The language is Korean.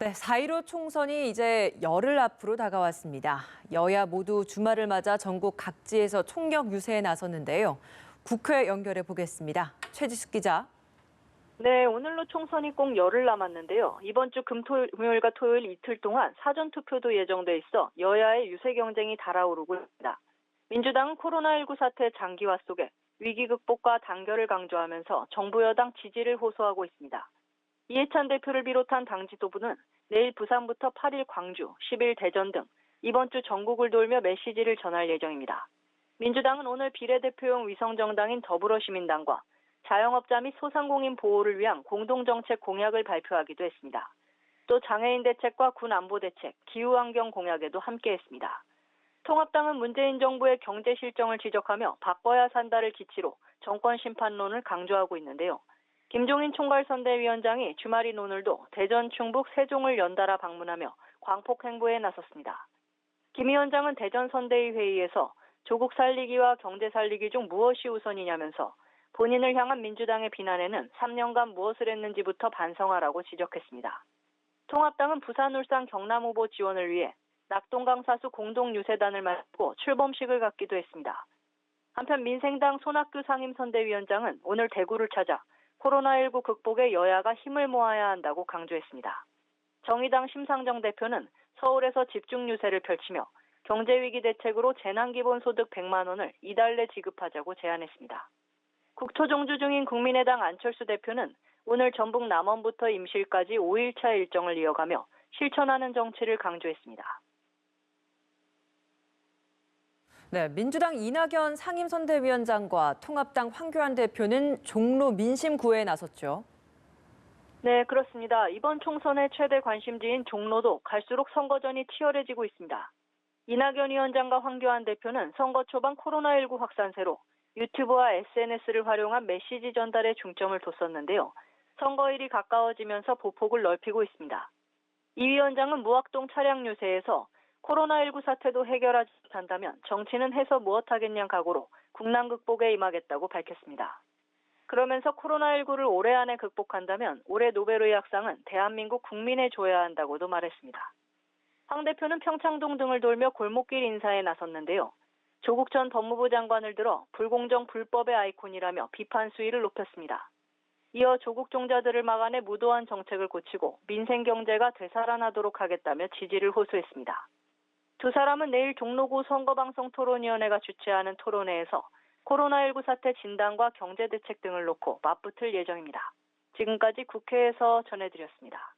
네, 4.15 총선이 이제 열흘 앞으로 다가왔습니다. 여야 모두 주말을 맞아 전국 각지에서 총력 유세에 나섰는데요. 국회 연결해 보겠습니다. 최지숙 기자. 네, 오늘로 총선이 꼭 열흘 남았는데요. 이번 주 금요일과 토요일 이틀 동안 사전투표도 예정돼 있어 여야의 유세 경쟁이 달아오르고 있습니다. 민주당은 코로나19 사태 장기화 속에 위기 극복과 단결을 강조하면서 정부 여당 지지를 호소하고 있습니다. 이해찬 대표를 비롯한 당 지도부는 내일 부산부터 8일 광주, 10일 대전 등 이번 주 전국을 돌며 메시지를 전할 예정입니다. 민주당은 오늘 비례대표용 위성정당인 더불어시민당과 자영업자 및 소상공인 보호를 위한 공동정책 공약을 발표하기도 했습니다. 또 장애인 대책과 군 안보 대책, 기후환경 공약에도 함께했습니다. 통합당은 문재인 정부의 경제 실정을 지적하며 바꿔야 산다를 기치로 정권 심판론을 강조하고 있는데요. 김종인 총괄선대위원장이 주말인 오늘도 대전, 충북, 세종을 연달아 방문하며 광폭 행보에 나섰습니다. 김 위원장은 대전 선대위 회의에서 조국 살리기와 경제 살리기 중 무엇이 우선이냐면서 본인을 향한 민주당의 비난에는 3년간 무엇을 했는지부터 반성하라고 지적했습니다. 통합당은 부산, 울산, 경남 후보 지원을 위해 낙동강사수 공동유세단을 만들고 출범식을 갖기도 했습니다. 한편 민생당 손학규 상임선대위원장은 오늘 대구를 찾아 코로나19 극복에 여야가 힘을 모아야 한다고 강조했습니다. 정의당 심상정 대표는 서울에서 집중 유세를 펼치며 경제위기 대책으로 재난기본소득 100만 원을 이달 내 지급하자고 제안했습니다. 국토종주 중인 국민의당 안철수 대표는 오늘 전북 남원부터 임실까지 5일차 일정을 이어가며 실천하는 정치를 강조했습니다. 네, 민주당 이낙연 상임선대위원장과 통합당 황교안 대표는 종로 민심구회에 나섰죠. 네, 그렇습니다. 이번 총선의 최대 관심지인 종로도 갈수록 선거전이 치열해지고 있습니다. 이낙연 위원장과 황교안 대표는 선거 초반 코로나19 확산세로 유튜브와 SNS를 활용한 메시지 전달에 중점을 뒀었는데요. 선거일이 가까워지면서 보폭을 넓히고 있습니다. 이 위원장은 무학동 차량 유세에서 코로나19 사태도 해결하지 못한다면 정치는 해서 무엇하겠냐는 각오로 국난 극복에 임하겠다고 밝혔습니다. 그러면서 코로나19를 올해 안에 극복한다면 올해 노벨의학상은 대한민국 국민에 줘야 한다고도 말했습니다. 황 대표는 평창동 등을 돌며 골목길 인사에 나섰는데요. 조국 전 법무부 장관을 들어 불공정 불법의 아이콘이라며 비판 수위를 높였습니다. 이어 조국 종자들을 막아내 무도한 정책을 고치고 민생 경제가 되살아나도록 하겠다며 지지를 호소했습니다. 두 사람은 내일 종로구 선거방송토론위원회가 주최하는 토론회에서 코로나19 사태 진단과 경제 대책 등을 놓고 맞붙을 예정입니다. 지금까지 국회에서 전해드렸습니다.